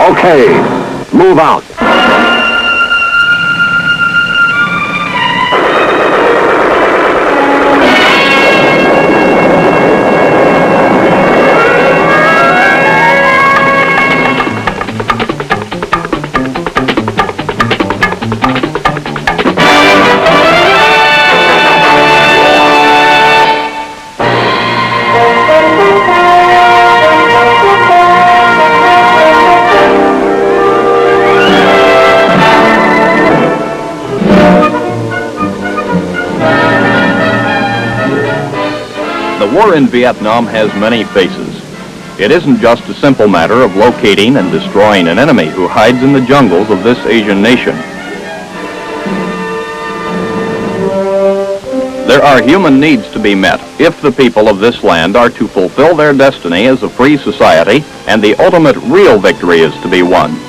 Okay, move out. The war in Vietnam has many faces. It isn't just a simple matter of locating and destroying an enemy who hides in the jungles of this Asian nation. There are human needs to be met if the people of this land are to fulfill their destiny as a free society, and the ultimate real victory is to be won.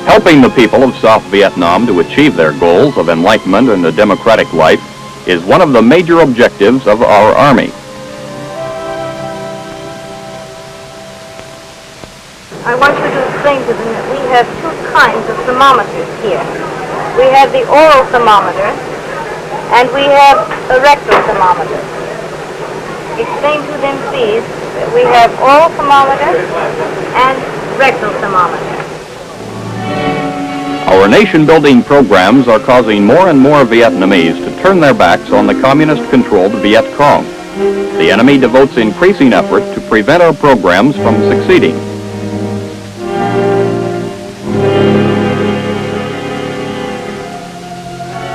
Helping the people of South Vietnam to achieve their goals of enlightenment and a democratic life is one of the major objectives of our Army. I want you to explain to them that we have two kinds of thermometers here. We have the oral thermometer and we have a rectal thermometer. Explain to them, please, that we have oral thermometer and rectal thermometer. Our nation-building programs are causing more and more Vietnamese to turn their backs on the communist-controlled Viet Cong. The enemy devotes increasing effort to prevent our programs from succeeding.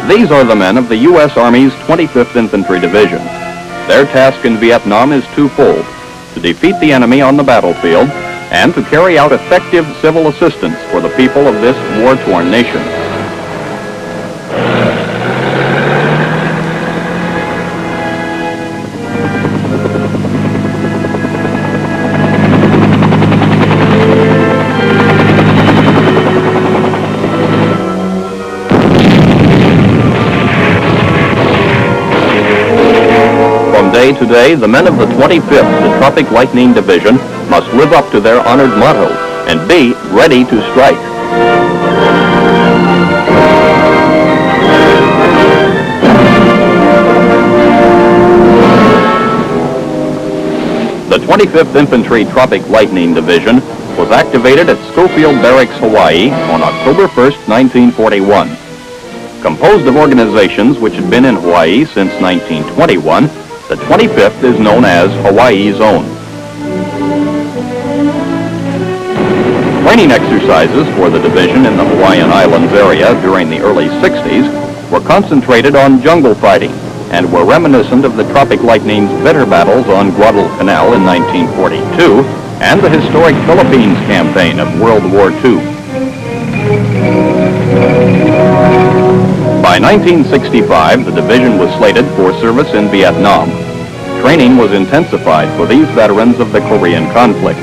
These are the men of the U.S. Army's 25th Infantry Division. Their task in Vietnam is twofold: to defeat the enemy on the battlefield and to carry out effective civil assistance for the people of this war-torn nation. From day to day, the men of the 25th, the Tropic Lightning Division, must live up to their honored motto and be ready to strike. The 25th Infantry Tropic Lightning Division was activated at Schofield Barracks, Hawaii on October 1st, 1941. Composed of organizations which had been in Hawaii since 1921, the 25th is known as Hawaii's Own. Training exercises for the division in the Hawaiian Islands area during the early 60s were concentrated on jungle fighting and were reminiscent of the Tropic Lightning's bitter battles on Guadalcanal in 1942 and the historic Philippines campaign of World War II. By 1965, the division was slated for service in Vietnam. Training was intensified for these veterans of the Korean conflict.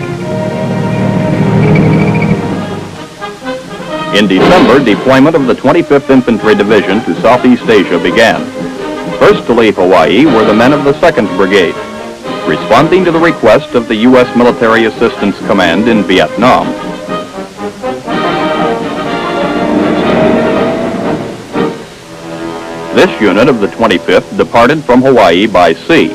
In December, deployment of the 25th Infantry Division to Southeast Asia began. First to leave Hawaii were the men of the 2nd Brigade, responding to the request of the U.S. Military Assistance Command in Vietnam. This unit of the 25th departed from Hawaii by sea.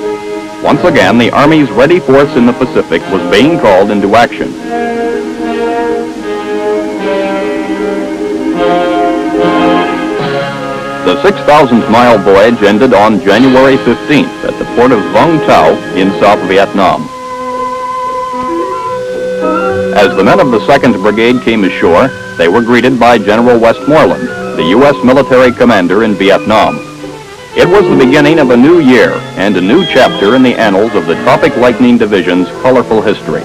Once again, the Army's ready force in the Pacific was being called into action. The 6,000-mile voyage ended on January 15th at the port of Vung Tau in South Vietnam. As the men of the 2nd Brigade came ashore, they were greeted by General Westmoreland, the U.S. military commander in Vietnam. It was the beginning of a new year and a new chapter in the annals of the Tropic Lightning Division's colorful history.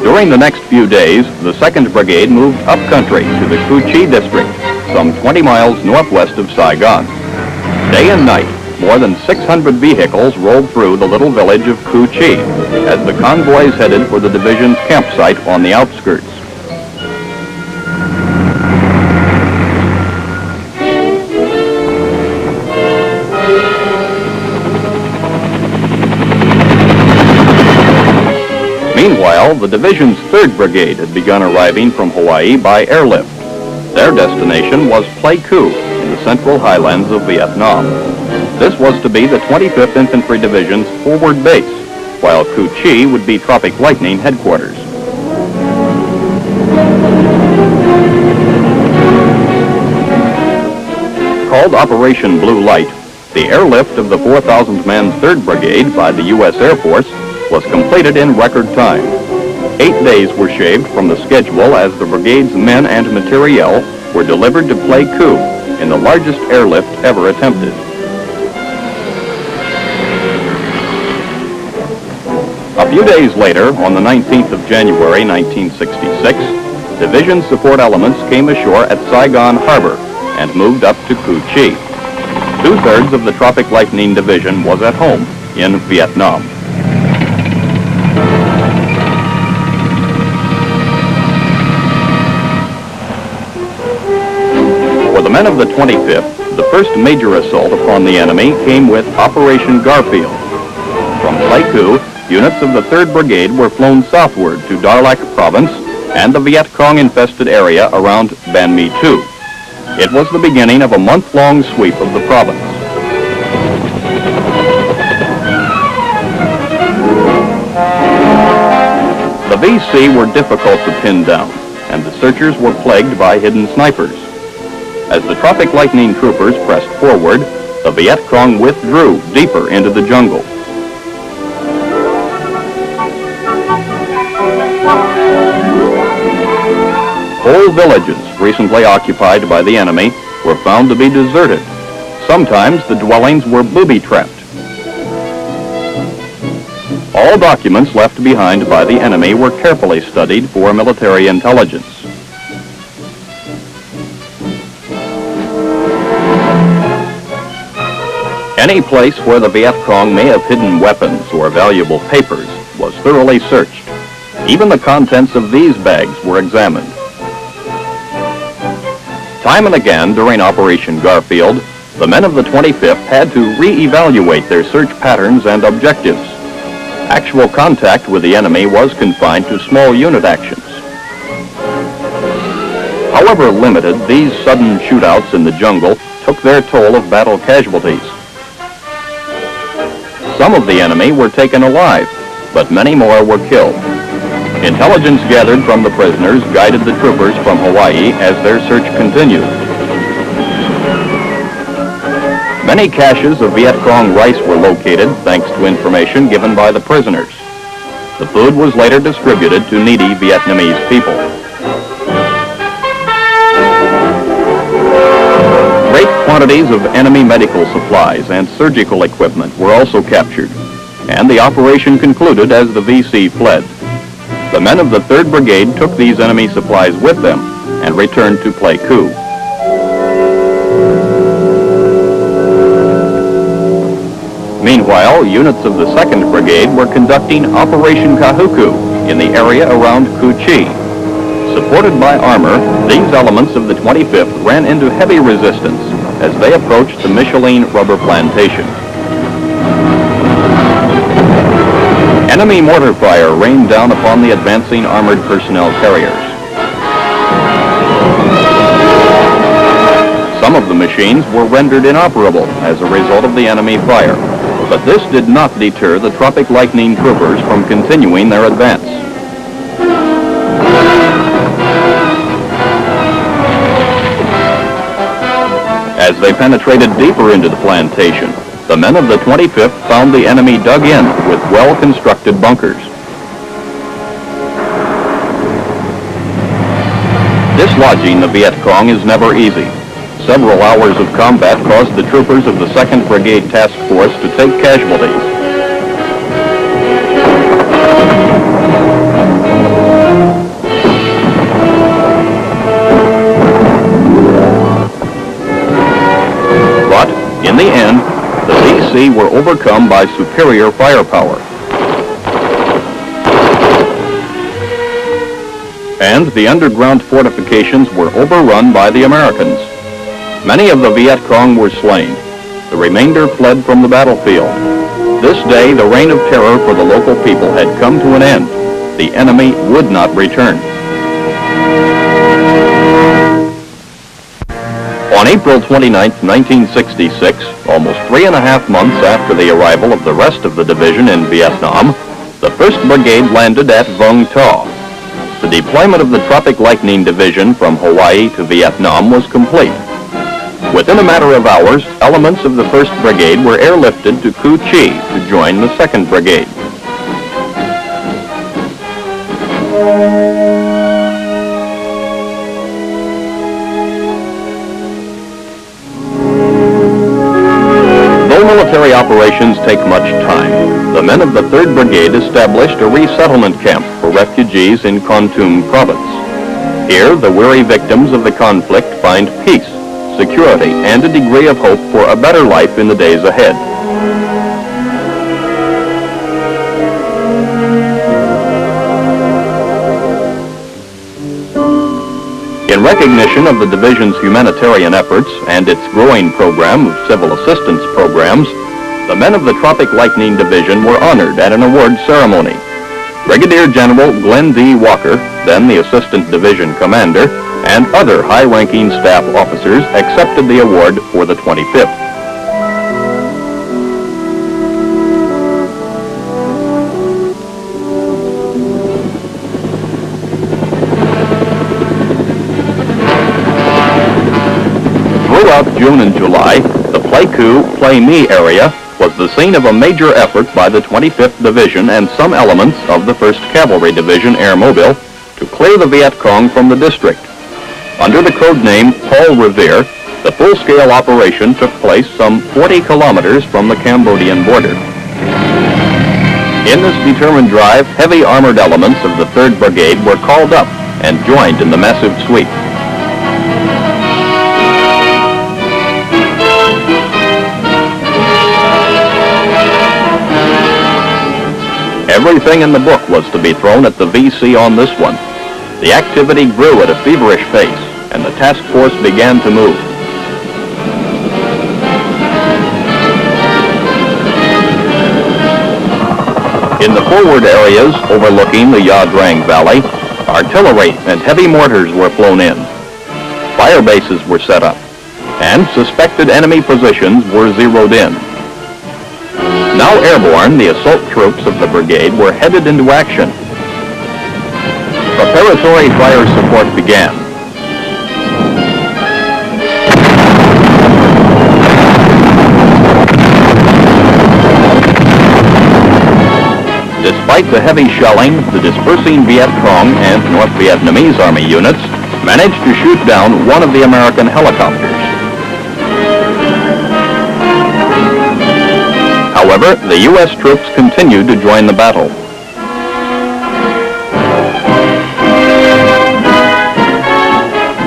During the next few days, the 2nd Brigade moved upcountry to the Cu Chi district, some 20 miles northwest of Saigon. Day and night, more than 600 vehicles rolled through the little village of Cu Chi as the convoys headed for the division's campsite on the outskirts. Meanwhile, the division's 3rd Brigade had begun arriving from Hawaii by airlift. Their destination was Pleiku in the central highlands of Vietnam. This was to be the 25th Infantry Division's forward base, while Cu Chi would be Tropic Lightning headquarters. Called Operation Blue Light, the airlift of the 4,000-man 3rd Brigade by the U.S. Air Force was completed in record time. 8 days were shaved from the schedule as the brigade's men and materiel were delivered to Pleiku in the largest airlift ever attempted. A few days later, on the 19th of January 1966, division support elements came ashore at Saigon Harbor and moved up to Cu Chi. 2/3 of the Tropic Lightning Division was at home in Vietnam. For the men of the 25th, the first major assault upon the enemy came with Operation Garfield. From Pleiku, units of the 3rd Brigade were flown southward to Darlac Province and the Viet Cong-infested area around Ban Mi Tu. It was the beginning of a month-long sweep of the province. The VC were difficult to pin down, and the searchers were plagued by hidden snipers. As the Tropic Lightning troopers pressed forward, the Viet Cong withdrew deeper into the jungle. Whole villages recently occupied by the enemy were found to be deserted. Sometimes the dwellings were booby-trapped. All documents left behind by the enemy were carefully studied for military intelligence. Any place where the Viet Cong may have hidden weapons or valuable papers was thoroughly searched. Even the contents of these bags were examined. Time and again during Operation Garfield, the men of the 25th had to re-evaluate their search patterns and objectives. Actual contact with the enemy was confined to small unit actions. However limited, these sudden shootouts in the jungle took their toll of battle casualties. Some of the enemy were taken alive, but many more were killed. Intelligence gathered from the prisoners guided the troopers from Hawaii as their search continued. Many caches of Viet Cong rice were located thanks to information given by the prisoners. The food was later distributed to needy Vietnamese people. Great quantities of enemy medical supplies and surgical equipment were also captured, and the operation concluded as the VC fled. The men of the 3rd Brigade took these enemy supplies with them and returned to Pleiku. Meanwhile, units of the 2nd Brigade were conducting Operation Kahuku in the area around Cu Chi. Supported by armor, these elements of the 25th ran into heavy resistance as they approached the Micheline rubber plantation. Enemy mortar fire rained down upon the advancing armored personnel carriers. Some of the machines were rendered inoperable as a result of the enemy fire, but this did not deter the Tropic Lightning troopers from continuing their advance. As they penetrated deeper into the plantation, the men of the 25th found the enemy dug in with well-constructed bunkers. Dislodging the Viet Cong is never easy. Several hours of combat caused the troopers of the 2nd Brigade Task Force to take casualties. But, in the end, the VC were overcome by superior firepower. And the underground fortifications were overrun by the Americans. Many of the Viet Cong were slain. The remainder fled from the battlefield. This day, the reign of terror for the local people had come to an end, the enemy would not return. On April 29, 1966, almost 3.5 months after the arrival of the rest of the division in Vietnam, the 1st Brigade landed at Vung Tau. The deployment of the Tropic Lightning Division from Hawaii to Vietnam was complete. Within a matter of hours, elements of the 1st Brigade were airlifted to Cu Chi to join the 2nd Brigade. Though military operations take much time, the men of the 3rd Brigade established a resettlement camp for refugees in Kon Tum province. Here, the weary victims of the conflict find peace, security, and a degree of hope for a better life in the days ahead. In recognition of the division's humanitarian efforts and its growing program of civil assistance programs, the men of the Tropic Lightning Division were honored at an award ceremony. Brigadier General Glenn D. Walker, then the Assistant Division Commander, and other high-ranking staff officers accepted the award for the 25th. Throughout June and July, the Pleiku, Plei Me area was the scene of a major effort by the 25th Division and some elements of the 1st Cavalry Division Airmobile to clear the Viet Cong from the district. Under the code name Paul Revere, the full-scale operation took place some 40 kilometers from the Cambodian border. In this determined drive, heavy armored elements of the 3rd Brigade were called up and joined in the massive sweep. Everything in the book was to be thrown at the VC on this one. The activity grew at a feverish pace, and the task force began to move. In the forward areas overlooking the Ya Drang Valley, artillery and heavy mortars were flown in. Fire bases were set up, and suspected enemy positions were zeroed in. Now airborne, the assault troops of the brigade were headed into action. Preparatory fire support began. Despite the heavy shelling, the dispersing Viet Cong and North Vietnamese Army units managed to shoot down one of the American helicopters. However, the U.S. troops continued to join the battle.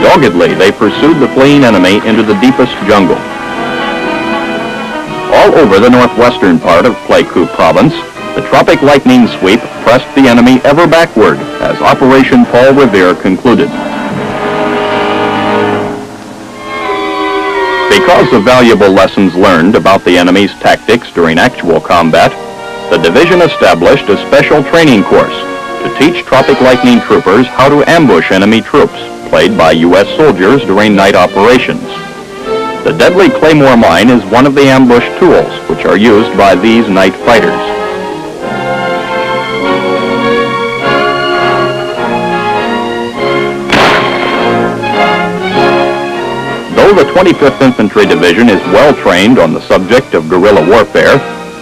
Doggedly, they pursued the fleeing enemy into the deepest jungle. All over the northwestern part of Pleiku province, the Tropic Lightning Sweep pressed the enemy ever backward as Operation Paul Revere concluded. Because of valuable lessons learned about the enemy's tactics during actual combat, the division established a special training course to teach Tropic Lightning troopers how to ambush enemy troops played by U.S. soldiers during night operations. The deadly Claymore mine is one of the ambush tools which are used by these night fighters. Though the 25th Infantry Division is well trained on the subject of guerrilla warfare,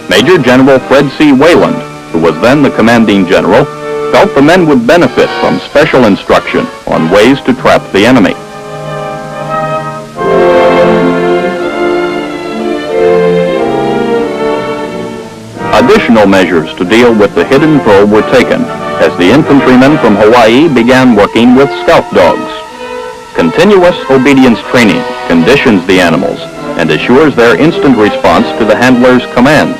Major General Fred C. Wayland, who was then the commanding general, felt the men would benefit from special instruction on ways to trap the enemy. Additional measures to deal with the hidden foe were taken as the infantrymen from Hawaii began working with scout dogs. Continuous obedience training conditions the animals and assures their instant response to the handler's commands.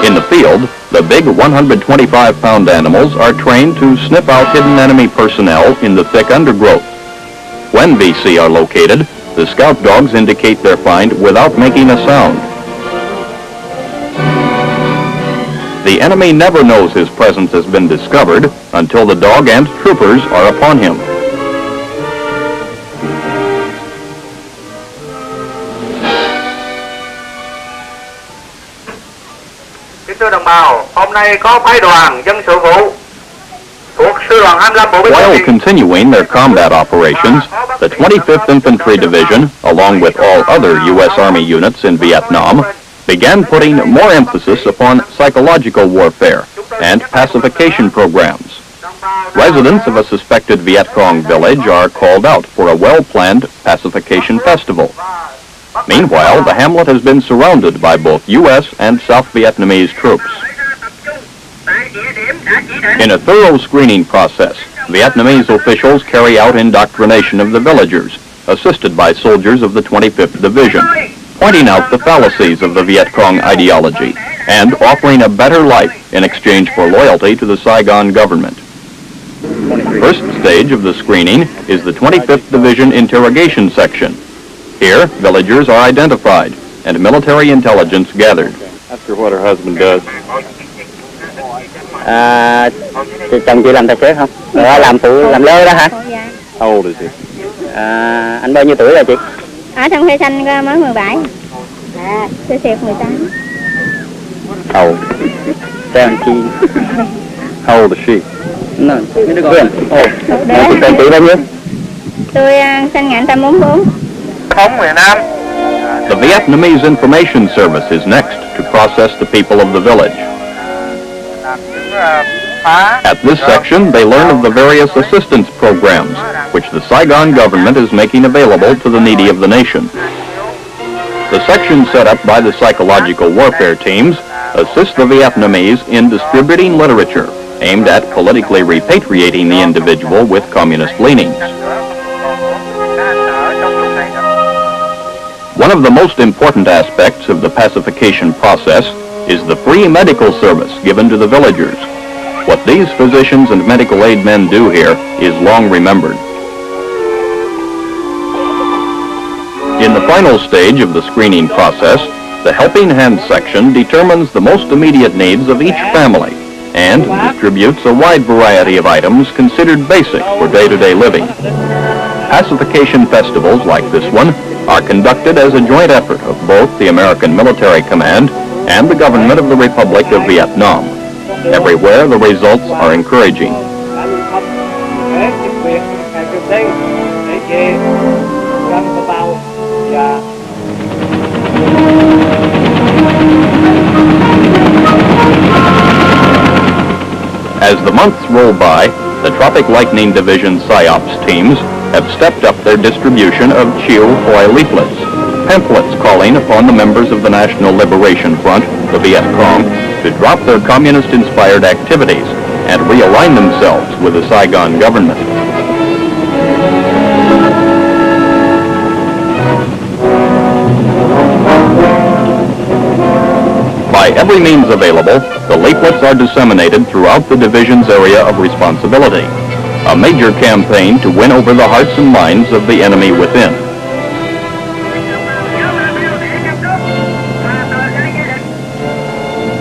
In the field, the big 125-pound animals are trained to sniff out hidden enemy personnel in the thick undergrowth. When VC are located, the scout dogs indicate their find without making a sound. The enemy never knows his presence has been discovered until the dog and troopers are upon him. Thưa đồng bào, hôm nay có phái đoàn dân sự vụ thuộc sư đoàn 25 bộ binh. While continuing their combat operations, the 25th Infantry Division, along with all other U.S. Army units in Vietnam, began putting more emphasis upon psychological warfare and pacification programs. Residents of a suspected Viet Cong village are called out for a well-planned pacification festival. Meanwhile, the hamlet has been surrounded by both U.S. and South Vietnamese troops. In a thorough screening process, Vietnamese officials carry out indoctrination of the villagers, assisted by soldiers of the 25th Division, pointing out the fallacies of the Viet Cong ideology and offering a better life in exchange for loyalty to the Saigon government. The first stage of the screening is the 25th Division interrogation section. Here, villagers are identified and military intelligence gathered. Ask her what her husband does. Chồng chị làm tài xế không? Làm phụ, làm lơ đó hả? Dạ. How old is he? Anh bao nhiêu tuổi rồi chị? Ở trong Khe Xanh mới 17. Tôi xẹp 18. How old? 17. How old is she? No. Chị bao nhiêu? Tôi sinh ngày 1944. Thống miền Nam. The Vietnamese Information Service is next to process the people of the village. At this section, they learn of the various assistance programs which the Saigon government is making available to the needy of the nation. The section set up by the psychological warfare teams assists the Vietnamese in distributing literature aimed at politically repatriating the individual with communist leanings. One of the most important aspects of the pacification process is the free medical service given to the villagers. What these physicians and medical aid men do here is long remembered. In the final stage of the screening process, the Helping Hand section determines the most immediate needs of each family and distributes a wide variety of items considered basic for day-to-day living. Pacification festivals like this one are conducted as a joint effort of both the American Military Command and the government of the Republic of Vietnam. Everywhere, the results are encouraging. As the months roll by, the Tropic Lightning Division PSYOPs teams have stepped up their distribution of Chiu Hoi leaflets, pamphlets calling upon the members of the National Liberation Front, the Viet Cong, to drop their communist-inspired activities and realign themselves with the Saigon government. By every means available, the leaflets are disseminated throughout the division's area of responsibility, a major campaign to win over the hearts and minds of the enemy within.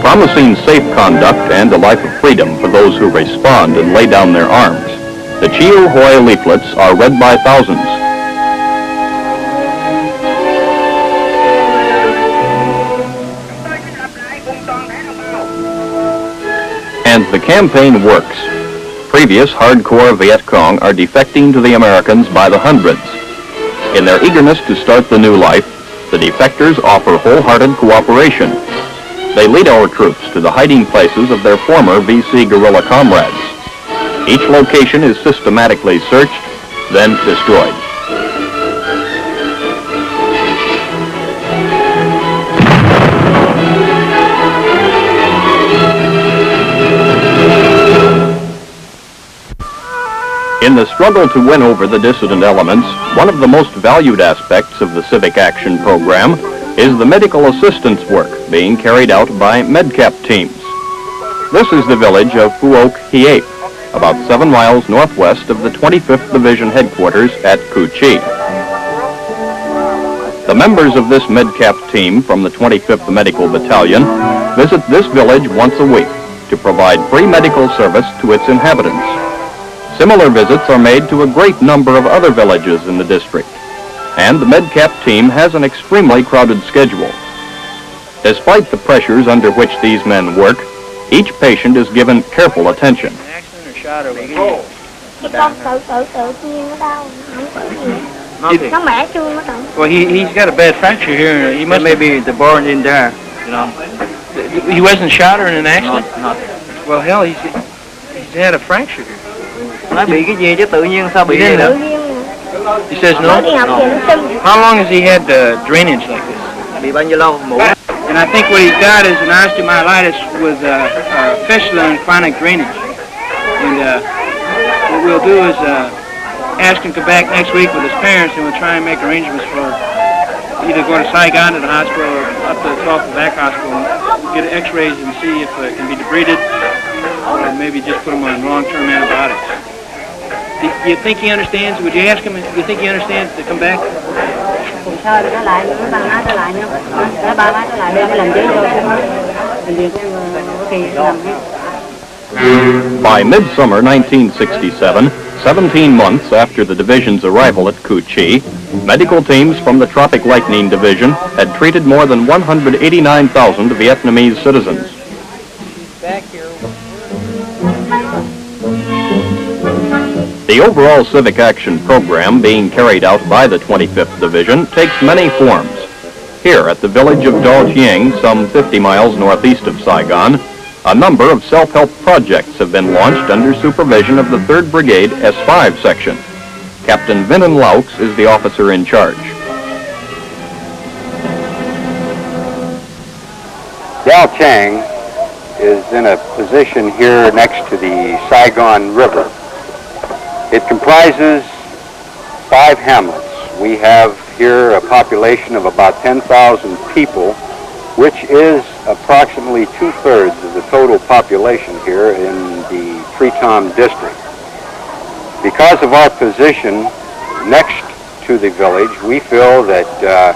Promising safe conduct and a life of freedom for those who respond and lay down their arms, the Chiu Hoi leaflets are read by thousands. And the campaign works. Previous hardcore Viet Cong are defecting to the Americans by the hundreds. In their eagerness to start the new life, the defectors offer wholehearted cooperation. They lead our troops to the hiding places of their former VC guerrilla comrades. Each location is systematically searched, then destroyed. In the struggle to win over the dissident elements, one of the most valued aspects of the Civic Action Program is the medical assistance work being carried out by MedCap teams. This is the village of Phuoc Hiep, about 7 miles northwest of the 25th Division headquarters at Cu Chi. The members of this MedCap team from the 25th Medical Battalion visit this village once a week to provide free medical service to its inhabitants. Similar visits are made to a great number of other villages in the district, and the MedCap team has an extremely crowded schedule. Despite the pressures under which these men work, each patient is given careful attention. Well, he's got a bad fracture here. He must maybe the bone in there, you know. He wasn't shot or in an accident? No. Well, hell, he's had a fracture here. Nói bị cái gì chứ tự nhiên sao bị He vậy? He says no? How long has he had drainage like this? Bị bao nhiêu lâu? Mổ. And I think what he's got is an osteomyelitis with fistula and chronic drainage. And what we'll do is ask him to come back next week with his parents, and we'll try and make arrangements for either go to Saigon to the hospital or up to the Tropic back hospital and get x-rays and see if it can be debrided, or maybe just put him on long-term antibiotics. Do you think he understands? Would you ask him, do you think he understands to come back? By midsummer 1967, 17 months after the division's arrival at Cu Chi, medical teams from the Tropic Lightning Division had treated more than 189,000 Vietnamese citizens. The overall civic action program being carried out by the 25th Division takes many forms. Here at the village of Do Chieng, some 50 miles northeast of Saigon, a number of self-help projects have been launched under supervision of the 3rd Brigade S5 section. Captain Vinan Laux is the officer in charge. Do Chieng is in a position here next to the Saigon River. It comprises 5 hamlets. We have here a population of about 10,000 people, which is approximately 2/3 of the total population here in the Tritom district. Because of our position next to the village, we feel that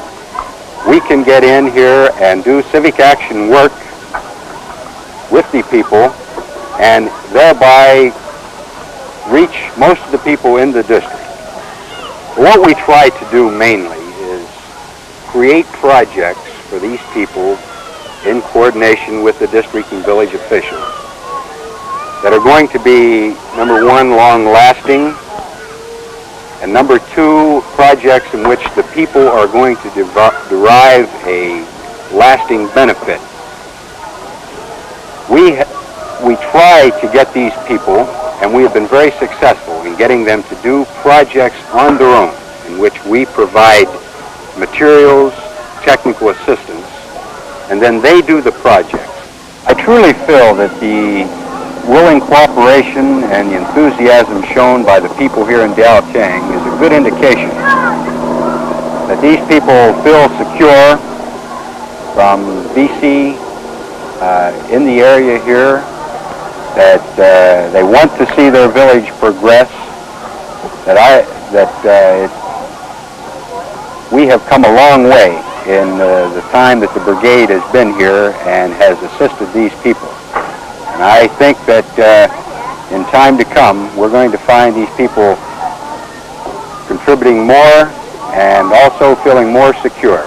we can get in here and do civic action work with the people and thereby reach most of the people in the district. What we try to do mainly is create projects for these people in coordination with the district and village officials that are going to be, number one, long-lasting, and number two, projects in which the people are going to derive a lasting benefit. We try to get these people, and we have been very successful in getting them to do projects on their own, in which we provide materials, technical assistance, and then they do the projects. I truly feel that the willing cooperation and the enthusiasm shown by the people here in Do Chieng is a good indication that these people feel secure from BC in the area here, that they want to see their village progress, we have come a long way in the time that the brigade has been here and has assisted these people. And I think that in time to come, we're going to find these people contributing more and also feeling more secure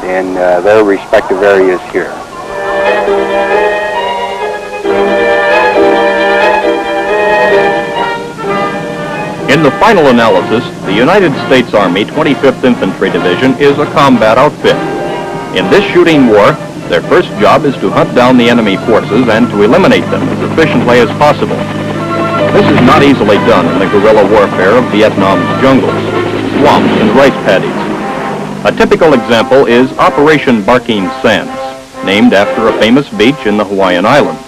in their respective areas here. In the final analysis, the United States Army 25th Infantry Division is a combat outfit. In this shooting war, their first job is to hunt down the enemy forces and to eliminate them as efficiently as possible. This is not easily done in the guerrilla warfare of Vietnam's jungles, swamps, and rice paddies. A typical example is Operation Barking Sands, named after a famous beach in the Hawaiian Islands.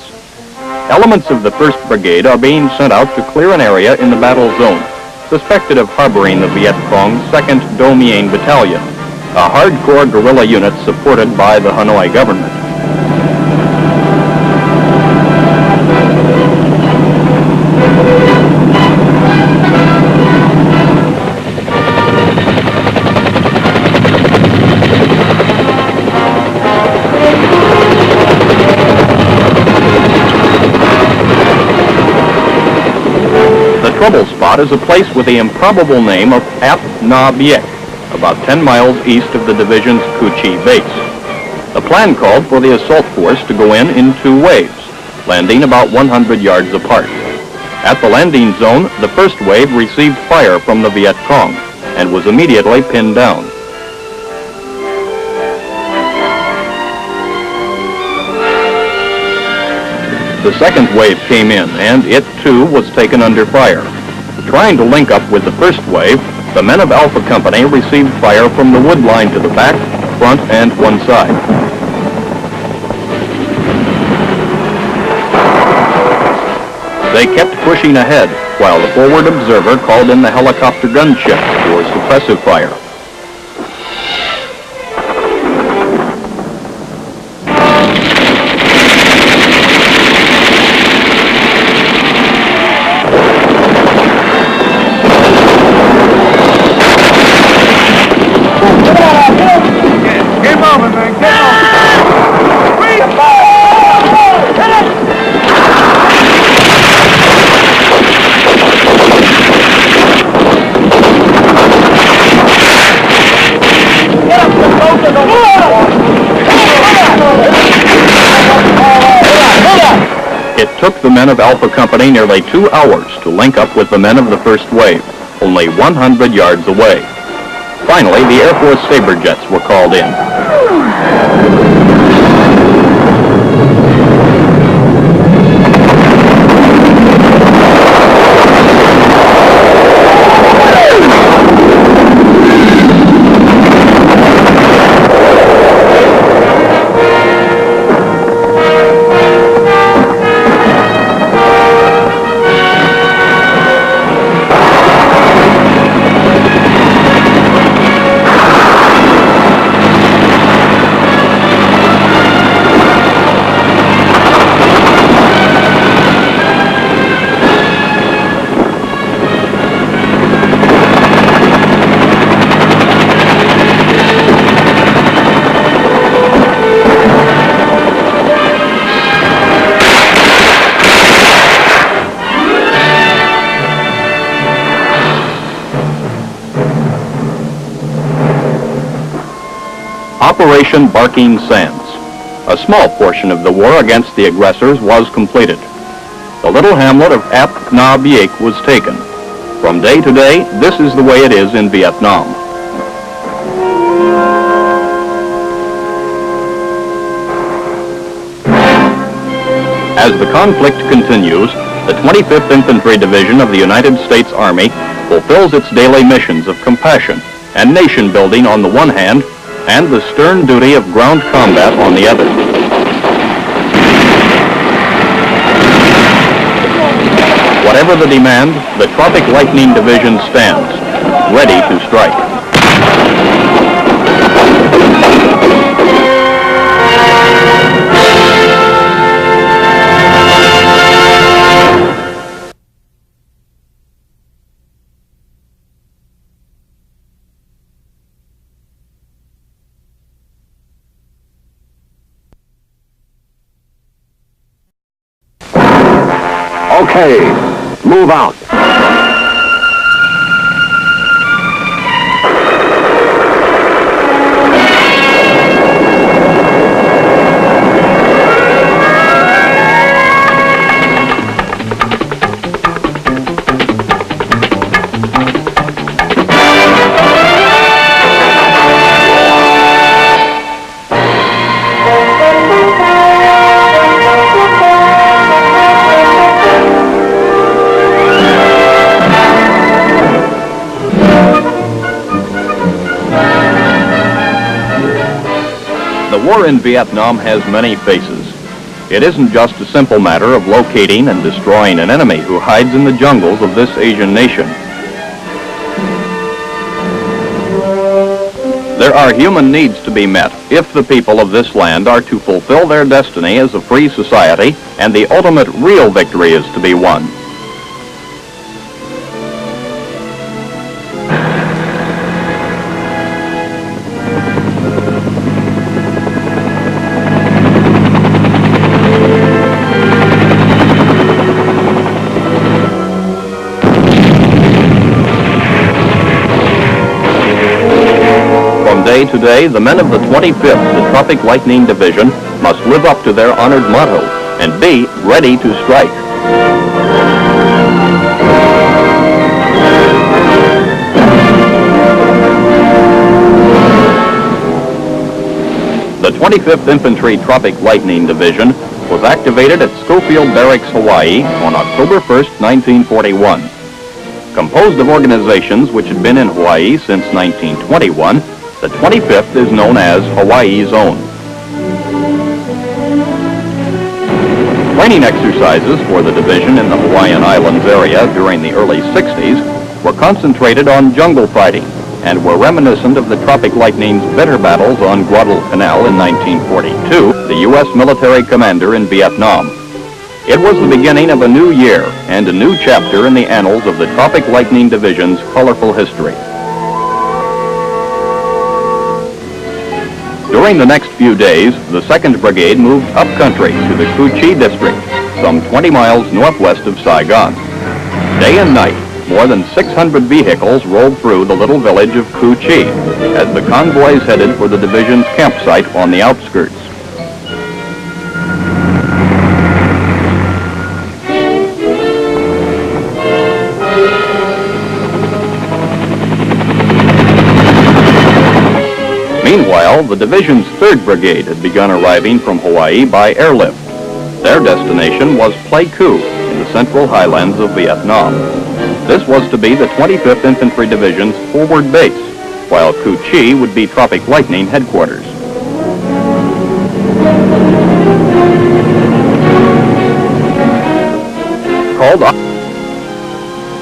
Elements of the 1st Brigade are being sent out to clear an area in the battle zone, suspected of harboring the Viet Cong's 2nd Do Mien Battalion, a hardcore guerrilla unit supported by the Hanoi government. trouble spot is a place with the improbable name of Ap Na Biek, about 10 miles east of the division's Kuchi base. The plan called for the assault force to go in 2 waves, landing about 100 yards apart. At the landing zone, the first wave received fire from the Viet Cong and was immediately pinned down. The second wave came in, and it too was taken under fire. Trying to link up with the first wave, the men of Alpha Company received fire from the wood line to the back, front, and one side. They kept pushing ahead, while the forward observer called in the helicopter gunships for suppressive fire. It took the men of Alpha Company nearly 2 hours to link up with the men of the first wave, only 100 yards away. Finally, the Air Force Sabre jets were called in. Operation Barking Sands. A small portion of the war against the aggressors was completed. The little hamlet of Ap Na Biek was taken. From day to day, this is the way it is in Vietnam. As the conflict continues, the 25th Infantry Division of the United States Army fulfills its daily missions of compassion and nation building on the one hand, and the stern duty of ground combat on the other. Whatever the demand, the Tropic Lightning Division stands, ready to strike. Okay, move out. The war in Vietnam has many faces. It isn't just a simple matter of locating and destroying an enemy who hides in the jungles of this Asian nation. There are human needs to be met if the people of this land are to fulfill their destiny as a free society, and the ultimate real victory is to be won. day today, the men of the 25th, the Tropic Lightning Division, must live up to their honored motto and be ready to strike. The 25th Infantry Tropic Lightning Division was activated at Schofield Barracks, Hawaii on October 1st, 1941. Composed of organizations which had been in Hawaii since 1921, the 25th is known as Hawaii's Own. Training exercises for the division in the Hawaiian Islands area during the early 60s were concentrated on jungle fighting and were reminiscent of the Tropic Lightning's bitter battles on Guadalcanal in 1942, the U.S. military commander in Vietnam. It was the beginning of a new year and a new chapter in the annals of the Tropic Lightning Division's colorful history. During the next few days, the 2nd Brigade moved upcountry to the Cu Chi district, some 20 miles northwest of Saigon. Day and night, more than 600 vehicles rolled through the little village of Cu Chi as the convoys headed for the division's campsite on the outskirts. Meanwhile, the division's 3rd Brigade had begun arriving from Hawaii by airlift. Their destination was Pleiku in the central highlands of Vietnam. This was to be the 25th Infantry Division's forward base, while Cu Chi would be Tropic Lightning headquarters.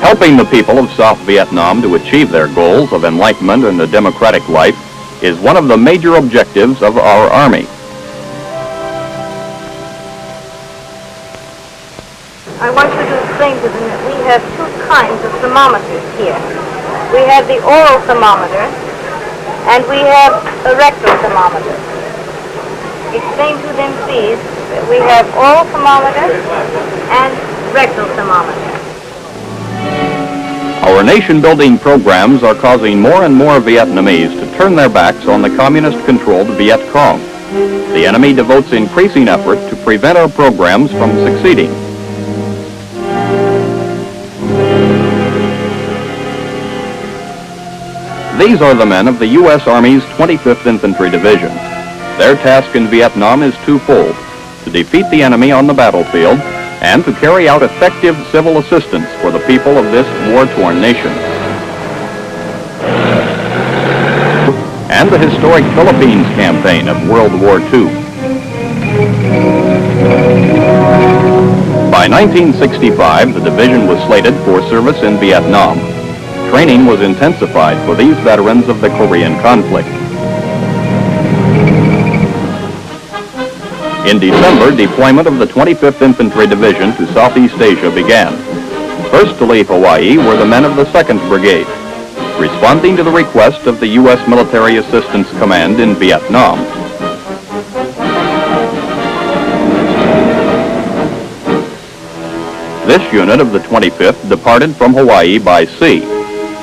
Helping the people of South Vietnam to achieve their goals of enlightenment and a democratic life is one of the major objectives of our Army. I want you to explain to them that we have two kinds of thermometers here. We have the oral thermometer and we have a rectal thermometer. Explain to them, please, that we have oral thermometer and rectal thermometer. Our nation-building programs are causing more and more Vietnamese to turn their backs on the communist-controlled Viet Cong. The enemy devotes increasing effort to prevent our programs from succeeding. These are the men of the U.S. Army's 25th Infantry Division. Their task in Vietnam is twofold: to defeat the enemy on the battlefield and to carry out effective civil assistance for the people of this war-torn nation. And the historic Philippines campaign of World War II. By 1965, the division was slated for service in Vietnam. Training was intensified for these veterans of the Korean conflict. In December, deployment of the 25th Infantry Division to Southeast Asia began. First to leave Hawaii were the men of the 2nd Brigade, responding to the request of the U.S. Military Assistance Command in Vietnam. This unit of the 25th departed from Hawaii by sea.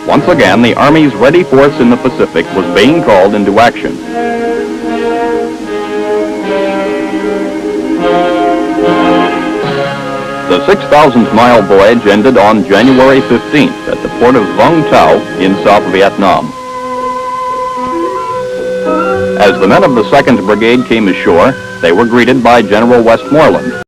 Once again, the Army's ready force in the Pacific was being called into action. The 6,000-mile voyage ended on January 15th at the port of Vung Tau in South Vietnam. As the men of the 2nd Brigade came ashore, they were greeted by General Westmoreland.